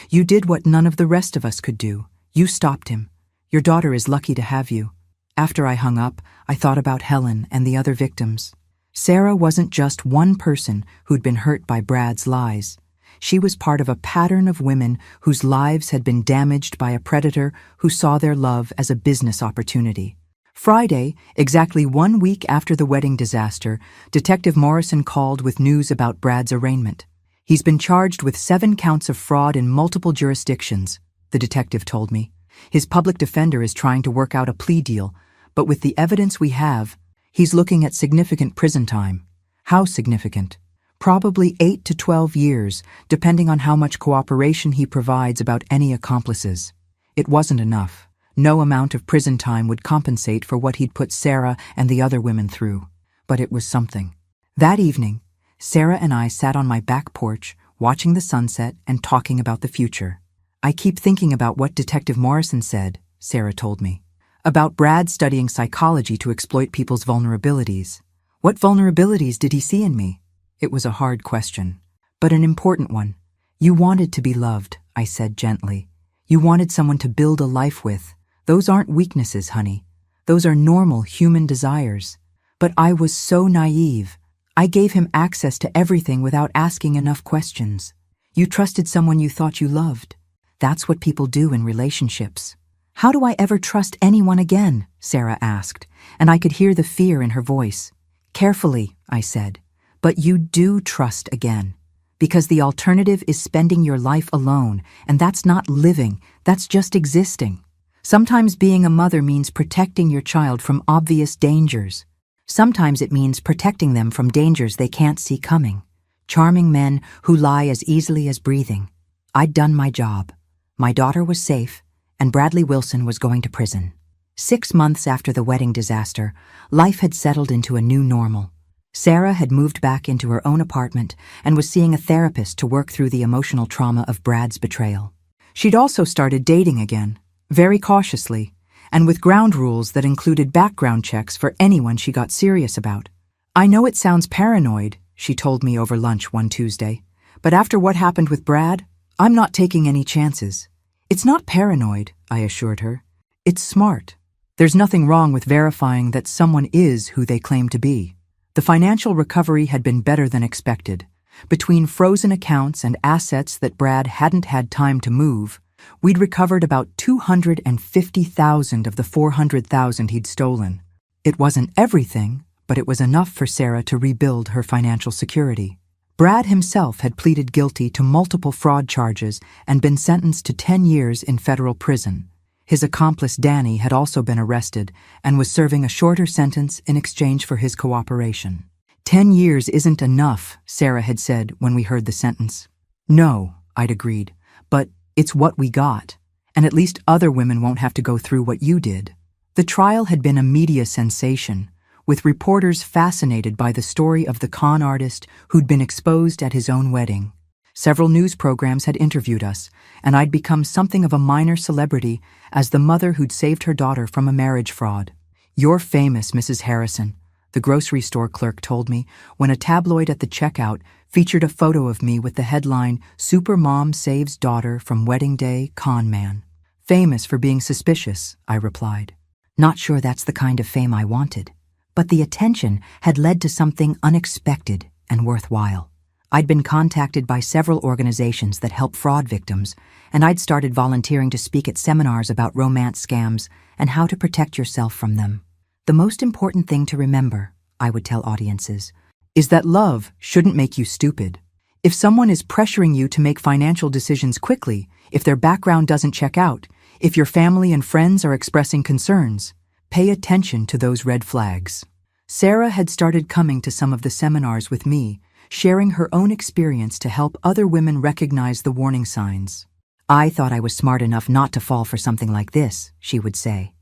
You did what none of the rest of us could do. You stopped him. Your daughter is lucky to have you. After I hung up, I thought about Helen and the other victims. Sarah wasn't just one person who'd been hurt by Brad's lies. She was part of a pattern of women whose lives had been damaged by a predator who saw their love as a business opportunity. Friday, exactly 1 week after the wedding disaster, Detective Morrison called with news about Brad's arraignment. He's been charged with 7 counts of fraud in multiple jurisdictions, the detective told me. His public defender is trying to work out a plea deal, but with the evidence we have, he's looking at significant prison time. How significant? Probably 8 to 12 years, depending on how much cooperation he provides about any accomplices. It wasn't enough. No amount of prison time would compensate for what he'd put Sarah and the other women through. But it was something. That evening, Sarah and I sat on my back porch, watching the sunset and talking about the future. I keep thinking about what Detective Morrison said, Sarah told me. About Brad studying psychology to exploit people's vulnerabilities. What vulnerabilities did he see in me? It was a hard question, but an important one. You wanted to be loved, I said gently. You wanted someone to build a life with. Those aren't weaknesses, honey. Those are normal human desires. But I was so naive. I gave him access to everything without asking enough questions. You trusted someone you thought you loved. That's what people do in relationships. How do I ever trust anyone again? Sarah asked, and I could hear the fear in her voice. Carefully, I said, but you do trust again. Because the alternative is spending your life alone, and that's not living, that's just existing. Sometimes being a mother means protecting your child from obvious dangers. Sometimes it means protecting them from dangers they can't see coming. Charming men who lie as easily as breathing. I'd done my job. My daughter was safe, and Bradley Wilson was going to prison. 6 months after the wedding disaster, life had settled into a new normal. Sarah had moved back into her own apartment and was seeing a therapist to work through the emotional trauma of Brad's betrayal. She'd also started dating again, very cautiously, and with ground rules that included background checks for anyone she got serious about. I know it sounds paranoid, she told me over lunch one Tuesday, but after what happened with Brad, I'm not taking any chances. It's not paranoid, I assured her. It's smart. There's nothing wrong with verifying that someone is who they claim to be. The financial recovery had been better than expected. Between frozen accounts and assets that Brad hadn't had time to move, we'd recovered about $250,000 of the $400,000 he'd stolen. It wasn't everything, but it was enough for Sarah to rebuild her financial security. Brad himself had pleaded guilty to multiple fraud charges and been sentenced to 10 years in federal prison. His accomplice Danny had also been arrested and was serving a shorter sentence in exchange for his cooperation. 10 years isn't enough, Sarah had said when we heard the sentence. No, I'd agreed, but it's what we got, and at least other women won't have to go through what you did. The trial had been a media sensation, with reporters fascinated by the story of the con artist who'd been exposed at his own wedding. Several news programs had interviewed us, and I'd become something of a minor celebrity as the mother who'd saved her daughter from a marriage fraud. "You're famous, Mrs. Harrison," the grocery store clerk told me when a tabloid at the checkout featured a photo of me with the headline, "Super Mom Saves Daughter from Wedding Day Con Man." "Famous for being suspicious," I replied. Not sure that's the kind of fame I wanted. But the attention had led to something unexpected and worthwhile. I'd been contacted by several organizations that help fraud victims, and I'd started volunteering to speak at seminars about romance scams and how to protect yourself from them. "The most important thing to remember," I would tell audiences, "is that love shouldn't make you stupid. If someone is pressuring you to make financial decisions quickly, if their background doesn't check out, if your family and friends are expressing concerns, pay attention to those red flags." Sarah had started coming to some of the seminars with me, sharing her own experience to help other women recognize the warning signs. "I thought I was smart enough not to fall for something like this," she would say.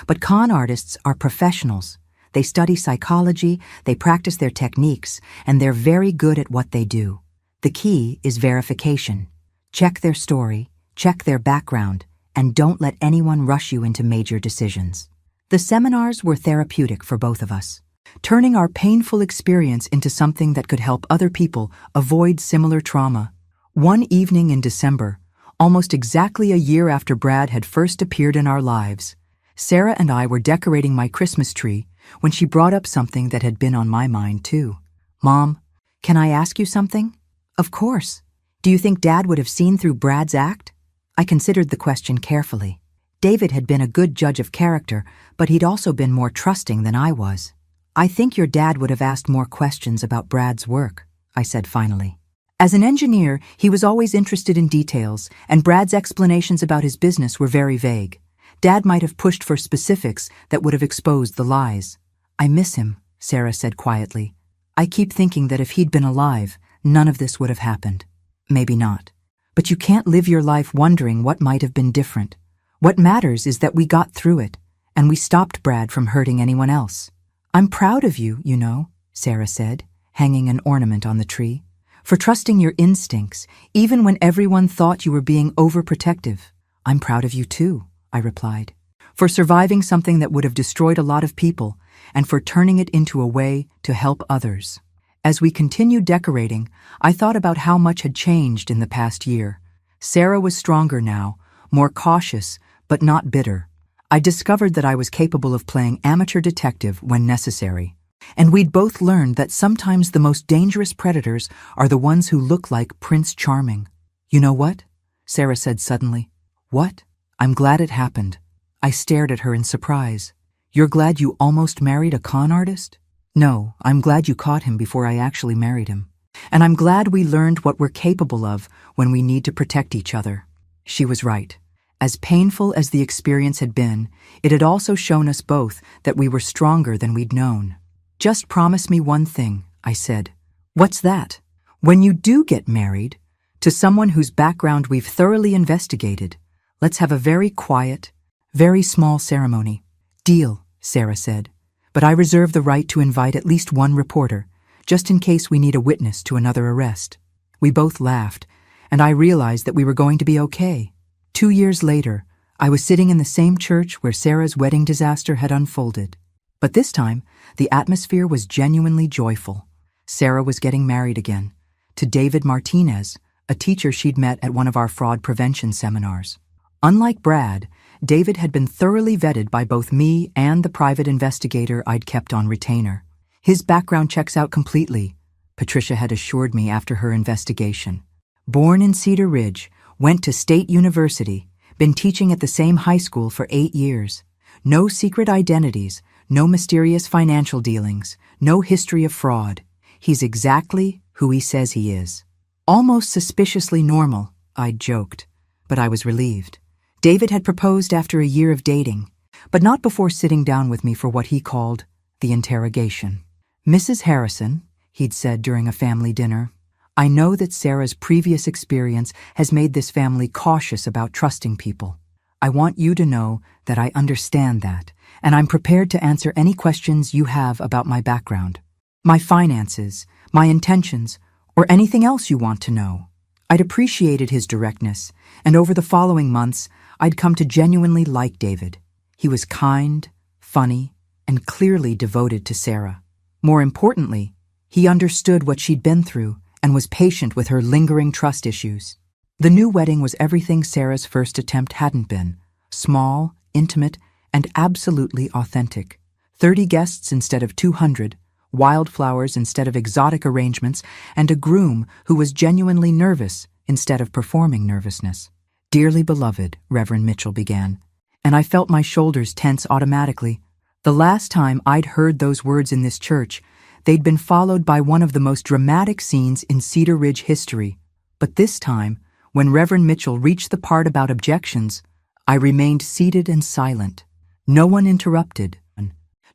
"But con artists are professionals. They study psychology, they practice their techniques, and they're very good at what they do. The key is verification. Check their story, check their background, and don't let anyone rush you into major decisions." The seminars were therapeutic for both of us, turning our painful experience into something that could help other people avoid similar trauma. One evening in December, almost exactly a year after Brad had first appeared in our lives, Sarah and I were decorating my Christmas tree when she brought up something that had been on my mind too. "Mom, can I ask you something?" "Of course. Do you think Dad would have seen through Brad's act?" I considered the question carefully. David had been a good judge of character, but he'd also been more trusting than I was. "I think your dad would have asked more questions about Brad's work," I said finally. As an engineer, he was always interested in details, and Brad's explanations about his business were very vague. Dad might have pushed for specifics that would have exposed the lies. "I miss him," Sarah said quietly. "I keep thinking that if he'd been alive, none of this would have happened." "Maybe not. But you can't live your life wondering what might have been different. What matters is that we got through it, and we stopped Brad from hurting anyone else." "I'm proud of you, you know," Sarah said, hanging an ornament on the tree, "for trusting your instincts, even when everyone thought you were being overprotective." "I'm proud of you too," I replied, "for surviving something that would have destroyed a lot of people, and for turning it into a way to help others." As we continued decorating, I thought about how much had changed in the past year. Sarah was stronger now, more cautious, but not bitter. I discovered that I was capable of playing amateur detective when necessary. And we'd both learned that sometimes the most dangerous predators are the ones who look like Prince Charming. "You know what?" Sarah said suddenly. "What?" "I'm glad it happened." I stared at her in surprise. "You're glad you almost married a con artist?" "No, I'm glad you caught him before I actually married him. And I'm glad we learned what we're capable of when we need to protect each other." She was right. As painful as the experience had been, it had also shown us both that we were stronger than we'd known. "Just promise me one thing," I said. "What's that?" "When you do get married, to someone whose background we've thoroughly investigated, let's have a very quiet, very small ceremony." "Deal," Sarah said, "but I reserve the right to invite at least one reporter, just in case we need a witness to another arrest." We both laughed, and I realized that we were going to be okay. 2 years later, I was sitting in the same church where Sarah's wedding disaster had unfolded. But this time, the atmosphere was genuinely joyful. Sarah was getting married again, to David Martinez, a teacher she'd met at one of our fraud prevention seminars. Unlike Brad, David had been thoroughly vetted by both me and the private investigator I'd kept on retainer. His background checks out completely, Patricia had assured me after her investigation. Born in Cedar Ridge, went to State University, been teaching at the same high school for 8 years. No secret identities, no mysterious financial dealings, no history of fraud. He's exactly who he says he is. Almost suspiciously normal, I'd joked, but I was relieved. David had proposed after a year of dating, but not before sitting down with me for what he called the interrogation. Mrs. Harrison, he'd said during a family dinner, I know that Sarah's previous experience has made this family cautious about trusting people. I want you to know that I understand that, and I'm prepared to answer any questions you have about my background, my finances, my intentions, or anything else you want to know. I'd appreciated his directness, and over the following months, I'd come to genuinely like David. He was kind, funny, and clearly devoted to Sarah. More importantly, he understood what she'd been through and was patient with her lingering trust issues. The new wedding was everything Sarah's first attempt hadn't been: small, intimate, and absolutely authentic. 30 guests instead of 200, wildflowers instead of exotic arrangements, and a groom who was genuinely nervous instead of performing nervousness. Dearly beloved, Reverend Mitchell began, and I felt my shoulders tense automatically. The last time I'd heard those words in this church, they'd been followed by one of the most dramatic scenes in Cedar Ridge history. But this time, when Reverend Mitchell reached the part about objections, I remained seated and silent. No one interrupted.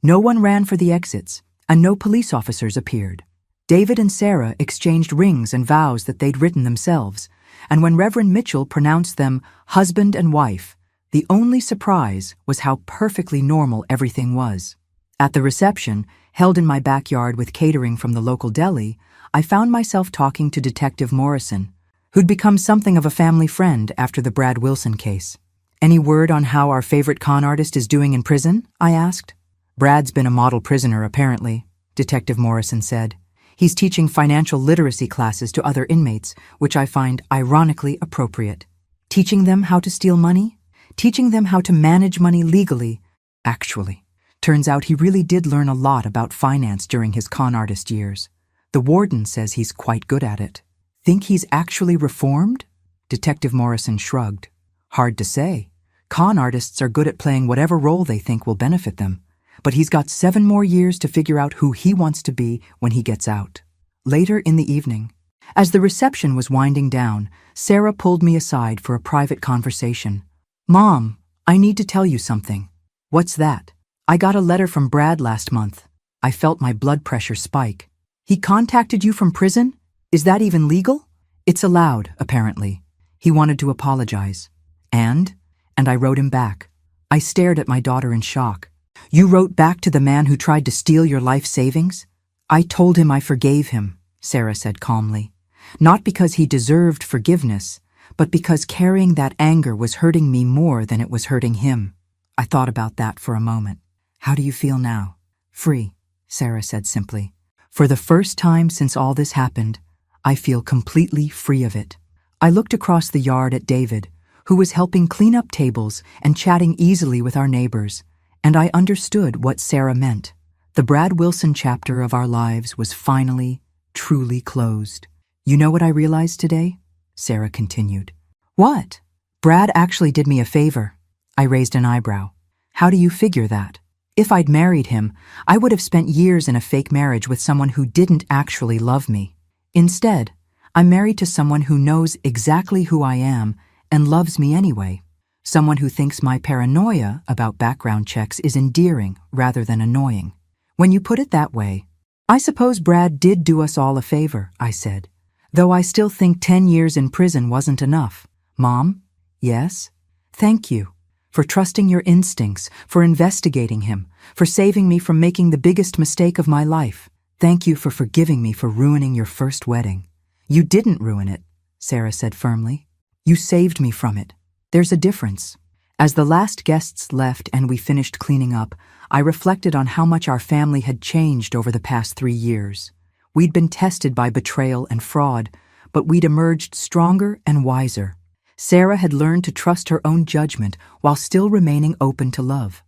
No one ran for the exits, and no police officers appeared. David and Sarah exchanged rings and vows that they'd written themselves, and when Reverend Mitchell pronounced them husband and wife, the only surprise was how perfectly normal everything was. At the reception, held in my backyard with catering from the local deli, I found myself talking to Detective Morrison, who'd become something of a family friend after the Brad Wilson case. Any word on how our favorite con artist is doing in prison? I asked. Brad's been a model prisoner, apparently, Detective Morrison said. He's teaching financial literacy classes to other inmates, which I find ironically appropriate. Teaching them how to steal money? Teaching them how to manage money legally. Actually, turns out he really did learn a lot about finance during his con artist years. The warden says he's quite good at it. Think he's actually reformed? Detective Morrison shrugged. Hard to say. Con artists are good at playing whatever role they think will benefit them. But he's got 7 more years to figure out who he wants to be when he gets out. Later in the evening, as the reception was winding down, Sarah pulled me aside for a private conversation. Mom, I need to tell you something. What's that? I got a letter from Brad last month. I felt my blood pressure spike. He contacted you from prison? Is that even legal? It's allowed, apparently. He wanted to apologize. And I wrote him back. I stared at my daughter in shock. You wrote back to the man who tried to steal your life savings? I told him I forgave him, Sarah said calmly. Not because he deserved forgiveness, but because carrying that anger was hurting me more than it was hurting him. I thought about that for a moment. How do you feel now? Free, Sarah said simply. For the first time since all this happened, I feel completely free of it. I looked across the yard at David, who was helping clean up tables and chatting easily with our neighbors, and I understood what Sarah meant. The Brad Wilson chapter of our lives was finally, truly closed. You know what I realized today? Sarah continued. What? Brad actually did me a favor. I raised an eyebrow. How do you figure that? If I'd married him, I would have spent years in a fake marriage with someone who didn't actually love me. Instead, I'm married to someone who knows exactly who I am and loves me anyway. Someone who thinks my paranoia about background checks is endearing rather than annoying. When you put it that way, I suppose Brad did do us all a favor, I said. Though I still think 10 years in prison wasn't enough. Mom? Yes? Thank you. For trusting your instincts, for investigating him, for saving me from making the biggest mistake of my life. Thank you for forgiving me for ruining your first wedding. You didn't ruin it, Sarah said firmly. You saved me from it. There's a difference. As the last guests left and we finished cleaning up, I reflected on how much our family had changed over the past 3 years. We'd been tested by betrayal and fraud, but we'd emerged stronger and wiser. Sarah had learned to trust her own judgment while still remaining open to love.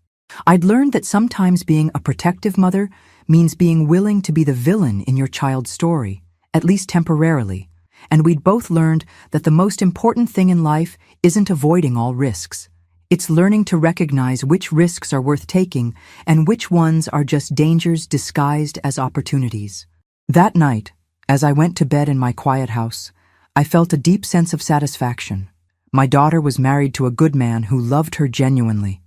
I'd learned that sometimes being a protective mother means being willing to be the villain in your child's story, at least temporarily. And we'd both learned that the most important thing in life isn't avoiding all risks. It's learning to recognize which risks are worth taking and which ones are just dangers disguised as opportunities. That night, as I went to bed in my quiet house, I felt a deep sense of satisfaction. My daughter was married to a good man who loved her genuinely.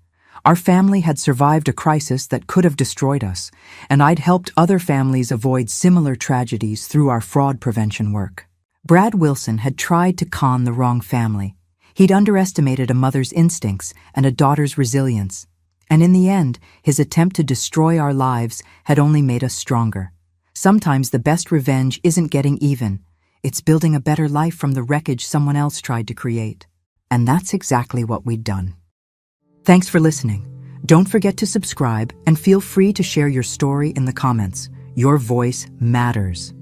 Our family had survived a crisis that could have destroyed us, and I'd helped other families avoid similar tragedies through our fraud prevention work. Brad Wilson had tried to con the wrong family. He'd underestimated a mother's instincts and a daughter's resilience. And in the end, his attempt to destroy our lives had only made us stronger. Sometimes the best revenge isn't getting even. It's building a better life from the wreckage someone else tried to create. And that's exactly what we'd done. Thanks for listening. Don't forget to subscribe and feel free to share your story in the comments. Your voice matters.